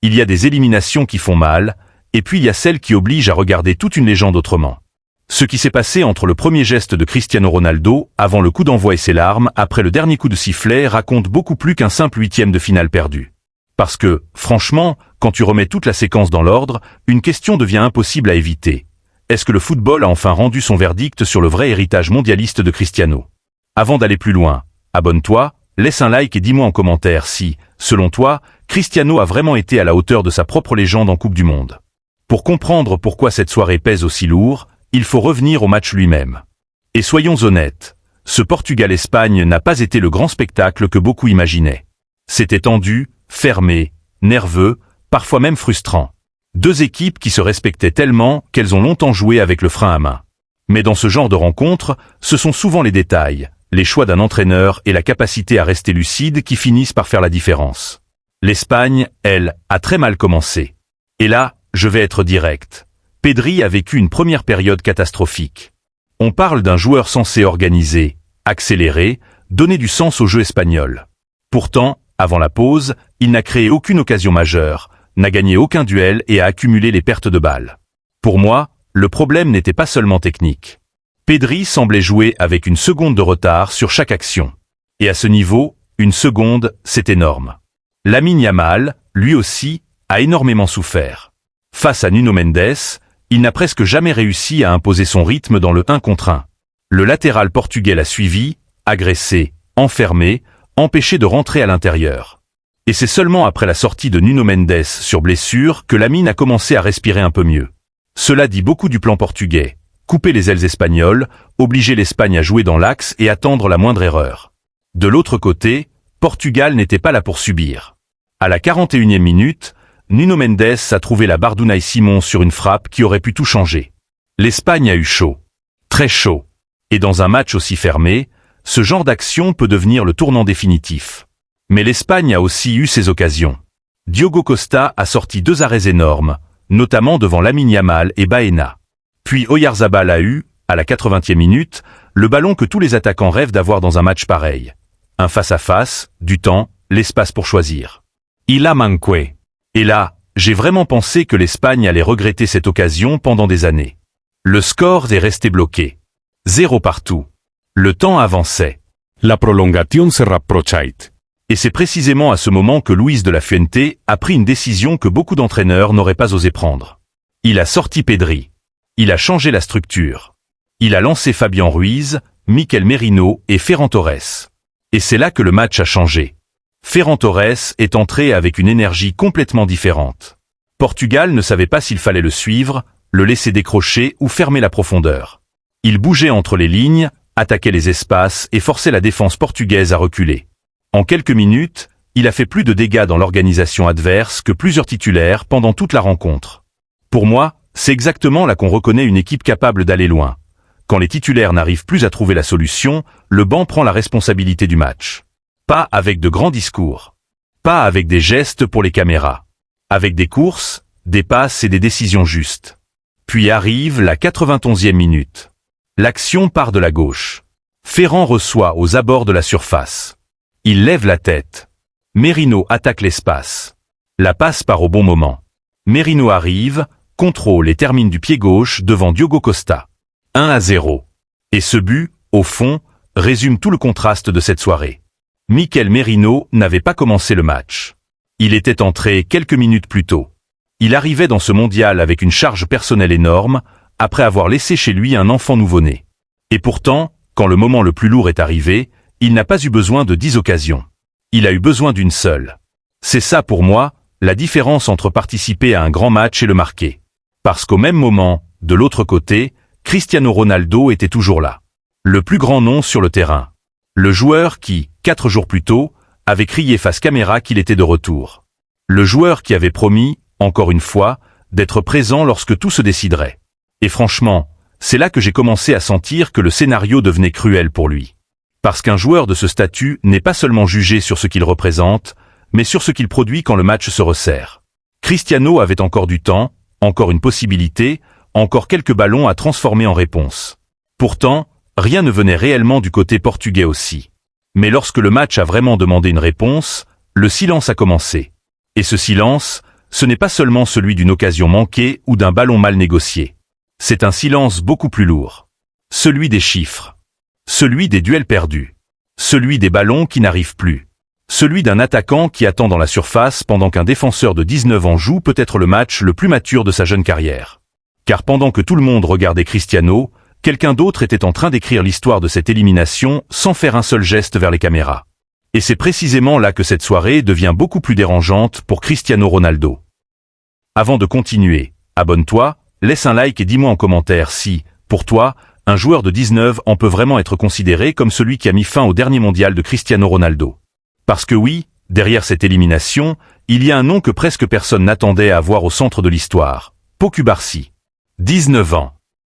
Il y a des éliminations qui font mal, et puis il y a celles qui obligent à regarder toute une légende autrement. Ce qui s'est passé entre le premier geste de Cristiano Ronaldo, avant le coup d'envoi et ses larmes, après le dernier coup de sifflet, raconte beaucoup plus qu'un simple huitième de finale perdu. Parce que, franchement, quand tu remets toute la séquence dans l'ordre, une question devient impossible à éviter. Est-ce que le football a enfin rendu son verdict sur le vrai héritage mondialiste de Cristiano? Avant d'aller plus loin, abonne-toi, laisse un like et dis-moi en commentaire si, selon toi, Cristiano a vraiment été à la hauteur de sa propre légende en Coupe du Monde. Pour comprendre pourquoi cette soirée pèse aussi lourd, il faut revenir au match lui-même. Et soyons honnêtes, ce Portugal-Espagne n'a pas été le grand spectacle que beaucoup imaginaient. C'était tendu, fermé, nerveux, parfois même frustrant. Deux équipes qui se respectaient tellement qu'elles ont longtemps joué avec le frein à main. Mais dans ce genre de rencontre, ce sont souvent les détails, les choix d'un entraîneur et la capacité à rester lucide qui finissent par faire la différence. L'Espagne, elle, a très mal commencé. Et là, je vais être direct. Pedri a vécu une première période catastrophique. On parle d'un joueur censé organiser, accélérer, donner du sens au jeu espagnol. Pourtant, avant la pause, il n'a créé aucune occasion majeure, n'a gagné aucun duel et a accumulé les pertes de balles. Pour moi, le problème n'était pas seulement technique. Pedri semblait jouer avec une seconde de retard sur chaque action. Et à ce niveau, une seconde, c'est énorme. Lamine Yamal, lui aussi, a énormément souffert. Face à Nuno Mendes, il n'a presque jamais réussi à imposer son rythme dans le 1 contre 1. Le latéral portugais l'a suivi, agressé, enfermé, empêché de rentrer à l'intérieur. Et c'est seulement après la sortie de Nuno Mendes sur blessure que Lamine a commencé à respirer un peu mieux. Cela dit beaucoup du plan portugais. Couper les ailes espagnoles, obliger l'Espagne à jouer dans l'axe et attendre la moindre erreur. De l'autre côté, Portugal n'était pas là pour subir. À la 41e minute, Nuno Mendes a trouvé la barre d'Unai Simon sur une frappe qui aurait pu tout changer. L'Espagne a eu chaud. Très chaud. Et dans un match aussi fermé, ce genre d'action peut devenir le tournant définitif. Mais l'Espagne a aussi eu ses occasions. Diogo Costa a sorti deux arrêts énormes, notamment devant Lamine Yamal et Baena. Puis Oyarzabal a eu, à la 80e minute, le ballon que tous les attaquants rêvent d'avoir dans un match pareil. Un face-à-face, du temps, l'espace pour choisir. Il a manqué. Et là, j'ai vraiment pensé que l'Espagne allait regretter cette occasion pendant des années. Le score est resté bloqué. 0 partout. Le temps avançait. La prolongación se rapprochait. Et c'est précisément à ce moment que Luis de la Fuente a pris une décision que beaucoup d'entraîneurs n'auraient pas osé prendre. Il a sorti Pedri. Il a changé la structure. Il a lancé Fabian Ruiz, Mikel Merino et Ferran Torres. Et c'est là que le match a changé. Ferran Torres est entré avec une énergie complètement différente. Portugal ne savait pas s'il fallait le suivre, le laisser décrocher ou fermer la profondeur. Il bougeait entre les lignes, attaquait les espaces et forçait la défense portugaise à reculer. En quelques minutes, il a fait plus de dégâts dans l'organisation adverse que plusieurs titulaires pendant toute la rencontre. Pour moi, c'est exactement là qu'on reconnaît une équipe capable d'aller loin. Quand les titulaires n'arrivent plus à trouver la solution, le banc prend la responsabilité du match. Pas avec de grands discours. Pas avec des gestes pour les caméras. Avec des courses, des passes et des décisions justes. Puis arrive la 91e minute. L'action part de la gauche. Ferran reçoit aux abords de la surface. Il lève la tête. Merino attaque l'espace. La passe part au bon moment. Merino arrive, contrôle et termine du pied gauche devant Diogo Costa. 1-0. Et ce but, au fond, résume tout le contraste de cette soirée. Mikel Merino n'avait pas commencé le match. Il était entré quelques minutes plus tôt. Il arrivait dans ce mondial avec une charge personnelle énorme, après avoir laissé chez lui un enfant nouveau-né. Et pourtant, quand le moment le plus lourd est arrivé, il n'a pas eu besoin de 10 occasions. Il a eu besoin d'une seule. C'est ça pour moi, la différence entre participer à un grand match et le marquer. Parce qu'au même moment, de l'autre côté, Cristiano Ronaldo était toujours là. Le plus grand nom sur le terrain. Le joueur qui, 4 jours plus tôt, avait crié face caméra qu'il était de retour. Le joueur qui avait promis, encore une fois, d'être présent lorsque tout se déciderait. Et franchement, c'est là que j'ai commencé à sentir que le scénario devenait cruel pour lui. Parce qu'un joueur de ce statut n'est pas seulement jugé sur ce qu'il représente, mais sur ce qu'il produit quand le match se resserre. Cristiano avait encore du temps, encore une possibilité, encore quelques ballons à transformer en réponse. Pourtant, rien ne venait réellement du côté portugais aussi. Mais lorsque le match a vraiment demandé une réponse, le silence a commencé. Et ce silence, ce n'est pas seulement celui d'une occasion manquée ou d'un ballon mal négocié. C'est un silence beaucoup plus lourd. Celui des chiffres. Celui des duels perdus. Celui des ballons qui n'arrivent plus. Celui d'un attaquant qui attend dans la surface pendant qu'un défenseur de 19 ans joue peut-être le match le plus mature de sa jeune carrière. Car pendant que tout le monde regardait Cristiano, quelqu'un d'autre était en train d'écrire l'histoire de cette élimination sans faire un seul geste vers les caméras. Et c'est précisément là que cette soirée devient beaucoup plus dérangeante pour Cristiano Ronaldo. Avant de continuer, abonne-toi, laisse un like et dis-moi en commentaire si, pour toi, un joueur de 19 ans peut vraiment être considéré comme celui qui a mis fin au dernier mondial de Cristiano Ronaldo. Parce que oui, derrière cette élimination, il y a un nom que presque personne n'attendait à voir au centre de l'histoire. Pau Cubarsí. 19 ans.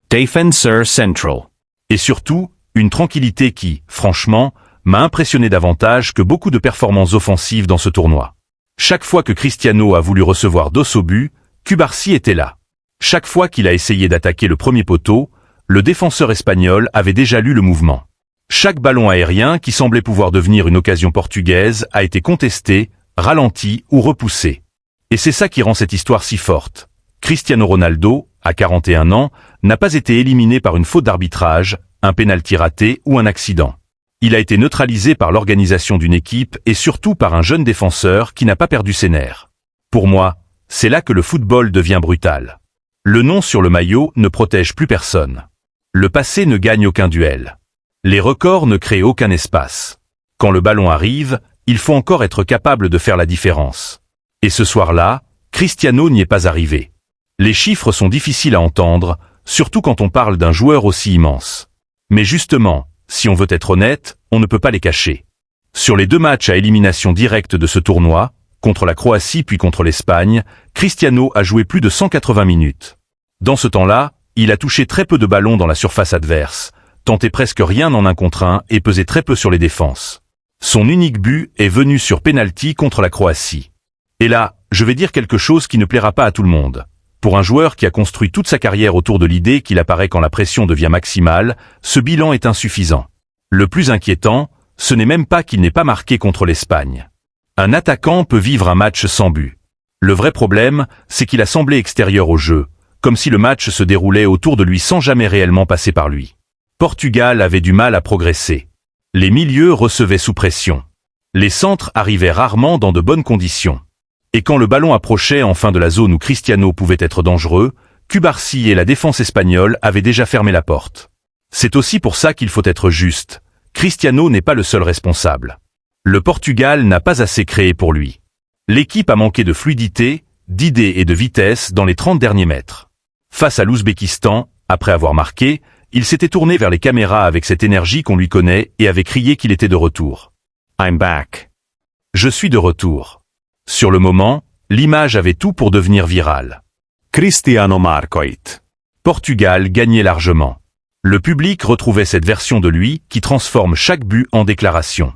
Defensor Central. Et surtout, une tranquillité qui, franchement, m'a impressionné davantage que beaucoup de performances offensives dans ce tournoi. Chaque fois que Cristiano a voulu recevoir dos au but, Cubarsí était là. Chaque fois qu'il a essayé d'attaquer le premier poteau, le défenseur espagnol avait déjà lu le mouvement. Chaque ballon aérien qui semblait pouvoir devenir une occasion portugaise a été contesté, ralenti ou repoussé. Et c'est ça qui rend cette histoire si forte. Cristiano Ronaldo, à 41 ans, n'a pas été éliminé par une faute d'arbitrage, un pénalty raté ou un accident. Il a été neutralisé par l'organisation d'une équipe et surtout par un jeune défenseur qui n'a pas perdu ses nerfs. Pour moi, c'est là que le football devient brutal. Le nom sur le maillot ne protège plus personne. Le passé ne gagne aucun duel. Les records ne créent aucun espace. Quand le ballon arrive, il faut encore être capable de faire la différence. Et ce soir-là, Cristiano n'y est pas arrivé. Les chiffres sont difficiles à entendre, surtout quand on parle d'un joueur aussi immense. Mais justement, si on veut être honnête, on ne peut pas les cacher. Sur les 2 matchs à élimination directe de ce tournoi, contre la Croatie puis contre l'Espagne, Cristiano a joué plus de 180 minutes. Dans ce temps-là, il a touché très peu de ballons dans la surface adverse, tenté presque rien en 1 contre 1 et pesé très peu sur les défenses. Son unique but est venu sur pénalty contre la Croatie. Et là, je vais dire quelque chose qui ne plaira pas à tout le monde. Pour un joueur qui a construit toute sa carrière autour de l'idée qu'il apparaît quand la pression devient maximale, ce bilan est insuffisant. Le plus inquiétant, ce n'est même pas qu'il n'ait pas marqué contre l'Espagne. Un attaquant peut vivre un match sans but. Le vrai problème, c'est qu'il a semblé extérieur au jeu, comme si le match se déroulait autour de lui sans jamais réellement passer par lui. Portugal avait du mal à progresser. Les milieux recevaient sous pression. Les centres arrivaient rarement dans de bonnes conditions. Et quand le ballon approchait enfin de la zone où Cristiano pouvait être dangereux, Cubarsí et la défense espagnole avaient déjà fermé la porte. C'est aussi pour ça qu'il faut être juste. Cristiano n'est pas le seul responsable. Le Portugal n'a pas assez créé pour lui. L'équipe a manqué de fluidité, d'idées et de vitesse dans les 30 derniers mètres. Face à l'Ouzbékistan, après avoir marqué, il s'était tourné vers les caméras avec cette énergie qu'on lui connaît et avait crié qu'il était de retour. I'm back. Je suis de retour. Sur le moment, l'image avait tout pour devenir virale. Cristiano Marcoit. Portugal gagnait largement. Le public retrouvait cette version de lui qui transforme chaque but en déclaration.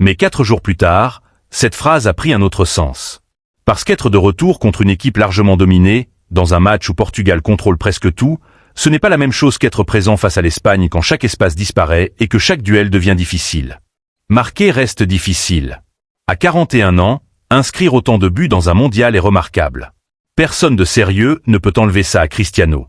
Mais 4 jours plus tard, cette phrase a pris un autre sens. Parce qu'être de retour contre une équipe largement dominée, dans un match où Portugal contrôle presque tout, ce n'est pas la même chose qu'être présent face à l'Espagne quand chaque espace disparaît et que chaque duel devient difficile. Marquer reste difficile. À 41 ans, inscrire autant de buts dans un mondial est remarquable. Personne de sérieux ne peut enlever ça à Cristiano.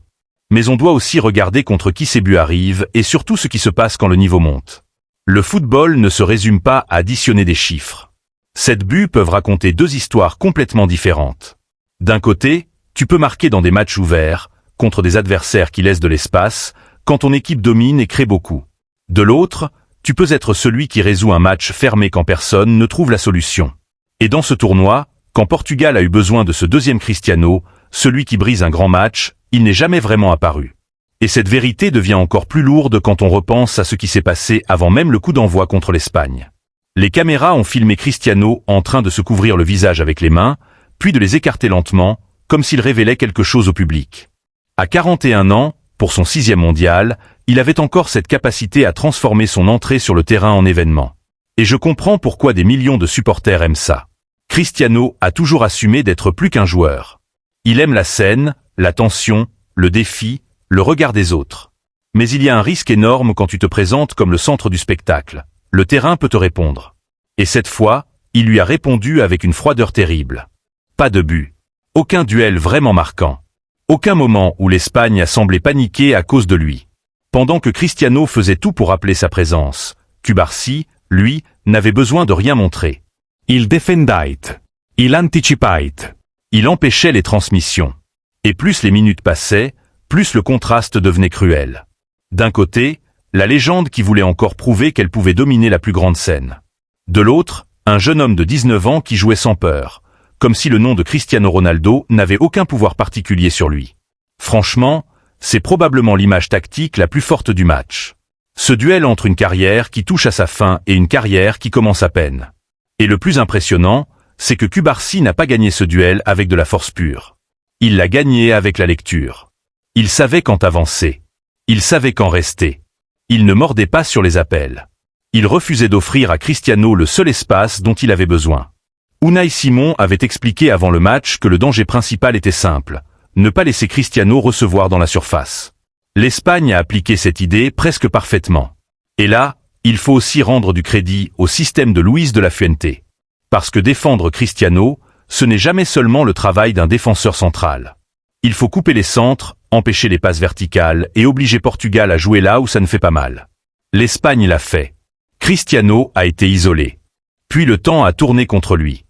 Mais on doit aussi regarder contre qui ces buts arrivent et surtout ce qui se passe quand le niveau monte. Le football ne se résume pas à additionner des chiffres. 7 buts peuvent raconter 2 histoires complètement différentes. D'un côté, tu peux marquer dans des matchs ouverts, contre des adversaires qui laissent de l'espace, quand ton équipe domine et crée beaucoup. De l'autre, tu peux être celui qui résout un match fermé quand personne ne trouve la solution. Et dans ce tournoi, quand Portugal a eu besoin de ce deuxième Cristiano, celui qui brise un grand match, il n'est jamais vraiment apparu. Et cette vérité devient encore plus lourde quand on repense à ce qui s'est passé avant même le coup d'envoi contre l'Espagne. Les caméras ont filmé Cristiano en train de se couvrir le visage avec les mains, puis de les écarter lentement, comme s'il révélait quelque chose au public. À 41 ans, pour son 6e mondial, il avait encore cette capacité à transformer son entrée sur le terrain en événement. Et je comprends pourquoi des millions de supporters aiment ça. Cristiano a toujours assumé d'être plus qu'un joueur. Il aime la scène, la tension, le défi, le regard des autres. Mais il y a un risque énorme quand tu te présentes comme le centre du spectacle. Le terrain peut te répondre. Et cette fois, il lui a répondu avec une froideur terrible. Pas de but. Aucun duel vraiment marquant. Aucun moment où l'Espagne a semblé paniquer à cause de lui. Pendant que Cristiano faisait tout pour rappeler sa présence, Cubarsí, lui, n'avait besoin de rien montrer. Il defendait. Il anticipait. Il empêchait les transmissions. Et plus les minutes passaient, plus le contraste devenait cruel. D'un côté, la légende qui voulait encore prouver qu'elle pouvait dominer la plus grande scène. De l'autre, un jeune homme de 19 ans qui jouait sans peur, comme si le nom de Cristiano Ronaldo n'avait aucun pouvoir particulier sur lui. Franchement, c'est probablement l'image tactique la plus forte du match. Ce duel entre une carrière qui touche à sa fin et une carrière qui commence à peine. Et le plus impressionnant, c'est que Cubarsí n'a pas gagné ce duel avec de la force pure. Il l'a gagné avec la lecture. Il savait quand avancer. Il savait quand rester. Il ne mordait pas sur les appels. Il refusait d'offrir à Cristiano le seul espace dont il avait besoin. Unai Simon avait expliqué avant le match que le danger principal était simple, ne pas laisser Cristiano recevoir dans la surface. L'Espagne a appliqué cette idée presque parfaitement. Et là, il faut aussi rendre du crédit au système de Luis de la Fuente. Parce que défendre Cristiano, ce n'est jamais seulement le travail d'un défenseur central. Il faut couper les centres, empêcher les passes verticales et obliger Portugal à jouer là où ça ne fait pas mal. L'Espagne l'a fait. Cristiano a été isolé. Puis le temps a tourné contre lui.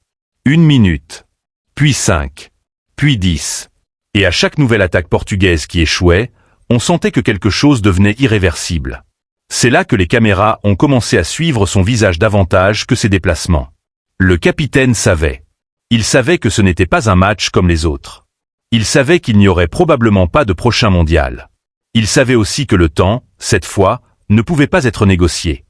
1 minute. Puis 5. Puis 10. Et à chaque nouvelle attaque portugaise qui échouait, on sentait que quelque chose devenait irréversible. C'est là que les caméras ont commencé à suivre son visage davantage que ses déplacements. Le capitaine savait. Il savait que ce n'était pas un match comme les autres. Il savait qu'il n'y aurait probablement pas de prochain mondial. Il savait aussi que le temps, cette fois, ne pouvait pas être négocié.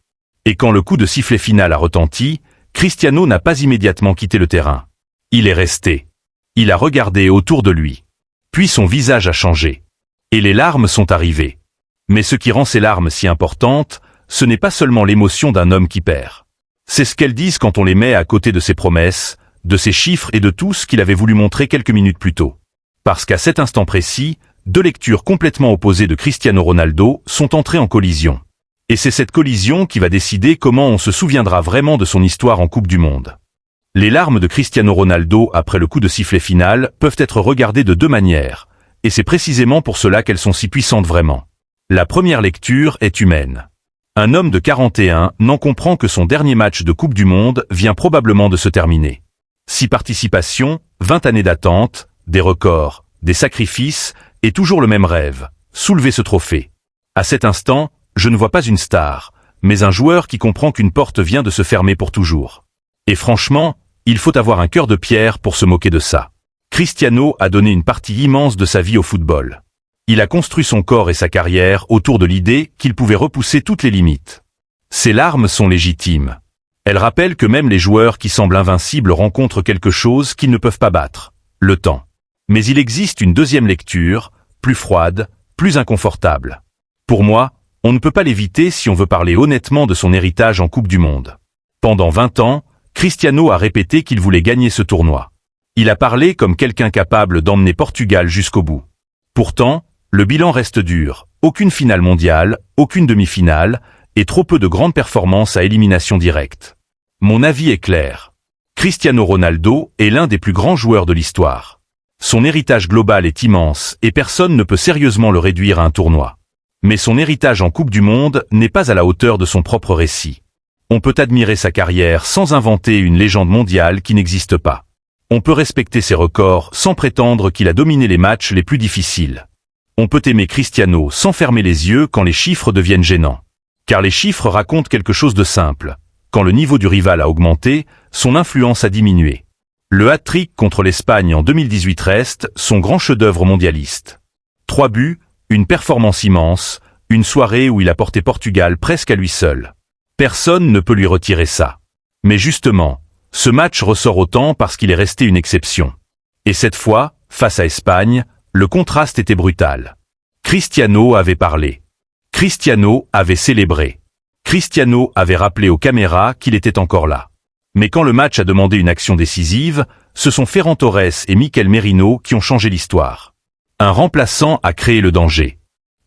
Et quand le coup de sifflet final a retenti, Cristiano n'a pas immédiatement quitté le terrain. Il est resté. Il a regardé autour de lui. Puis son visage a changé. Et les larmes sont arrivées. Mais ce qui rend ces larmes si importantes, ce n'est pas seulement l'émotion d'un homme qui perd. C'est ce qu'elles disent quand on les met à côté de ses promesses, de ses chiffres et de tout ce qu'il avait voulu montrer quelques minutes plus tôt. Parce qu'à cet instant précis, deux lectures complètement opposées de Cristiano Ronaldo sont entrées en collision. Et c'est cette collision qui va décider comment on se souviendra vraiment de son histoire en Coupe du Monde. Les larmes de Cristiano Ronaldo après le coup de sifflet final peuvent être regardées de deux manières, et c'est précisément pour cela qu'elles sont si puissantes vraiment. La première lecture est humaine. Un homme de 41 n'en comprend que son dernier match de Coupe du Monde vient probablement de se terminer. 6 participations, 20 années d'attente, des records, des sacrifices, et toujours le même rêve, soulever ce trophée. À cet instant, je ne vois pas une star, mais un joueur qui comprend qu'une porte vient de se fermer pour toujours. Et franchement, il faut avoir un cœur de pierre pour se moquer de ça. Cristiano a donné une partie immense de sa vie au football. Il a construit son corps et sa carrière autour de l'idée qu'il pouvait repousser toutes les limites. Ses larmes sont légitimes. Elles rappellent que même les joueurs qui semblent invincibles rencontrent quelque chose qu'ils ne peuvent pas battre, le temps. Mais il existe une deuxième lecture, plus froide, plus inconfortable. Pour moi, on ne peut pas l'éviter si on veut parler honnêtement de son héritage en Coupe du Monde. Pendant 20 ans, Cristiano a répété qu'il voulait gagner ce tournoi. Il a parlé comme quelqu'un capable d'emmener Portugal jusqu'au bout. Pourtant, le bilan reste dur, aucune finale mondiale, aucune demi-finale, et trop peu de grandes performances à élimination directe. Mon avis est clair. Cristiano Ronaldo est l'un des plus grands joueurs de l'histoire. Son héritage global est immense et personne ne peut sérieusement le réduire à un tournoi. Mais son héritage en Coupe du Monde n'est pas à la hauteur de son propre récit. On peut admirer sa carrière sans inventer une légende mondiale qui n'existe pas. On peut respecter ses records sans prétendre qu'il a dominé les matchs les plus difficiles. On peut aimer Cristiano sans fermer les yeux quand les chiffres deviennent gênants. Car les chiffres racontent quelque chose de simple. Quand le niveau du rival a augmenté, son influence a diminué. Le hat-trick contre l'Espagne en 2018 reste son grand chef-d'œuvre mondialiste. 3 buts, une performance immense, une soirée où il a porté Portugal presque à lui seul. Personne ne peut lui retirer ça. Mais justement, ce match ressort autant parce qu'il est resté une exception. Et cette fois, face à Espagne, le contraste était brutal. Cristiano avait parlé. Cristiano avait célébré. Cristiano avait rappelé aux caméras qu'il était encore là. Mais quand le match a demandé une action décisive, ce sont Ferran Torres et Mikel Merino qui ont changé l'histoire. Un remplaçant a créé le danger.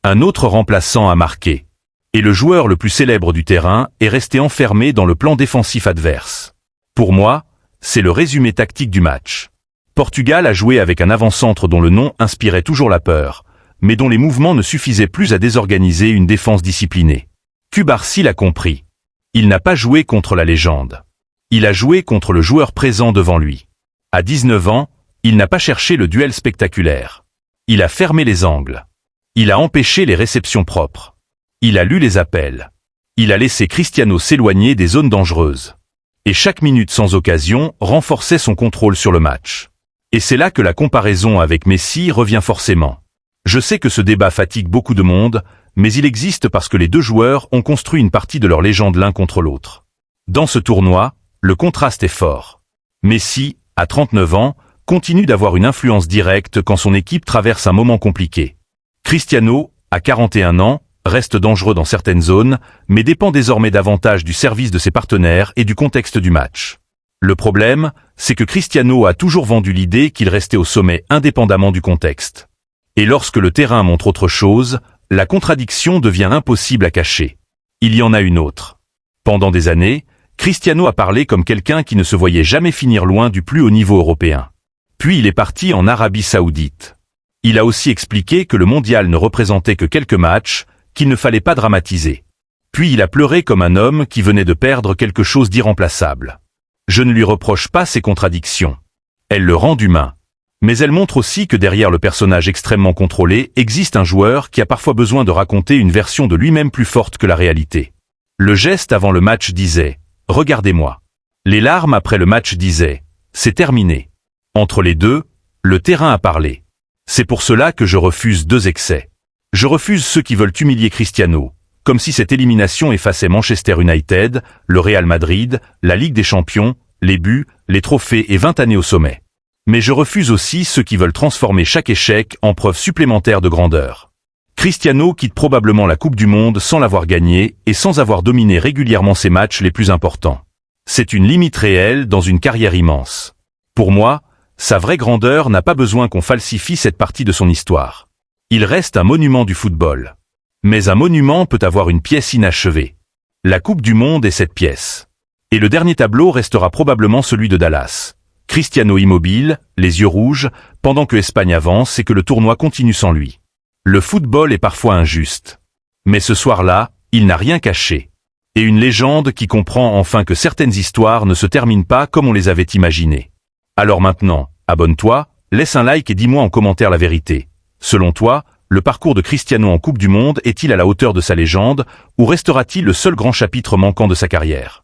Un autre remplaçant a marqué. Et le joueur le plus célèbre du terrain est resté enfermé dans le plan défensif adverse. Pour moi, c'est le résumé tactique du match. Portugal a joué avec un avant-centre dont le nom inspirait toujours la peur, mais dont les mouvements ne suffisaient plus à désorganiser une défense disciplinée. Cubarsí l'a compris. Il n'a pas joué contre la légende. Il a joué contre le joueur présent devant lui. À 19 ans, il n'a pas cherché le duel spectaculaire. Il a fermé les angles. Il a empêché les réceptions propres. Il a lu les appels. Il a laissé Cristiano s'éloigner des zones dangereuses. Et chaque minute sans occasion renforçait son contrôle sur le match. Et c'est là que la comparaison avec Messi revient forcément. Je sais que ce débat fatigue beaucoup de monde, mais il existe parce que les deux joueurs ont construit une partie de leur légende l'un contre l'autre. Dans ce tournoi, le contraste est fort. Messi, à 39 ans, continue d'avoir une influence directe quand son équipe traverse un moment compliqué. Cristiano, à 41 ans, reste dangereux dans certaines zones, mais dépend désormais davantage du service de ses partenaires et du contexte du match. Le problème, c'est que Cristiano a toujours vendu l'idée qu'il restait au sommet indépendamment du contexte. Et lorsque le terrain montre autre chose, la contradiction devient impossible à cacher. Il y en a une autre. Pendant des années, Cristiano a parlé comme quelqu'un qui ne se voyait jamais finir loin du plus haut niveau européen. Puis il est parti en Arabie Saoudite. Il a aussi expliqué que le mondial ne représentait que quelques matchs, qu'il ne fallait pas dramatiser. Puis il a pleuré comme un homme qui venait de perdre quelque chose d'irremplaçable. Je ne lui reproche pas ces contradictions. Elles le rendent humain. Mais elles montrent aussi que derrière le personnage extrêmement contrôlé existe un joueur qui a parfois besoin de raconter une version de lui-même plus forte que la réalité. Le geste avant le match disait « Regardez-moi ». Les larmes après le match disaient « C'est terminé ». Entre les deux, le terrain a parlé. C'est pour cela que je refuse deux excès. Je refuse ceux qui veulent humilier Cristiano, comme si cette élimination effaçait Manchester United, le Real Madrid, la Ligue des Champions, les buts, les trophées et 20 années au sommet. Mais je refuse aussi ceux qui veulent transformer chaque échec en preuve supplémentaire de grandeur. Cristiano quitte probablement la Coupe du Monde sans l'avoir gagnée et sans avoir dominé régulièrement ses matchs les plus importants. C'est une limite réelle dans une carrière immense. Pour moi, sa vraie grandeur n'a pas besoin qu'on falsifie cette partie de son histoire. Il reste un monument du football. Mais un monument peut avoir une pièce inachevée. La Coupe du Monde est cette pièce. Et le dernier tableau restera probablement celui de Dallas. Cristiano immobile, les yeux rouges, pendant que Espagne avance et que le tournoi continue sans lui. Le football est parfois injuste. Mais ce soir-là, il n'a rien caché. Et une légende qui comprend enfin que certaines histoires ne se terminent pas comme on les avait imaginées. Alors maintenant, abonne-toi, laisse un like et dis-moi en commentaire la vérité. Selon toi, le parcours de Cristiano en Coupe du Monde est-il à la hauteur de sa légende, ou restera-t-il le seul grand chapitre manquant de sa carrière ?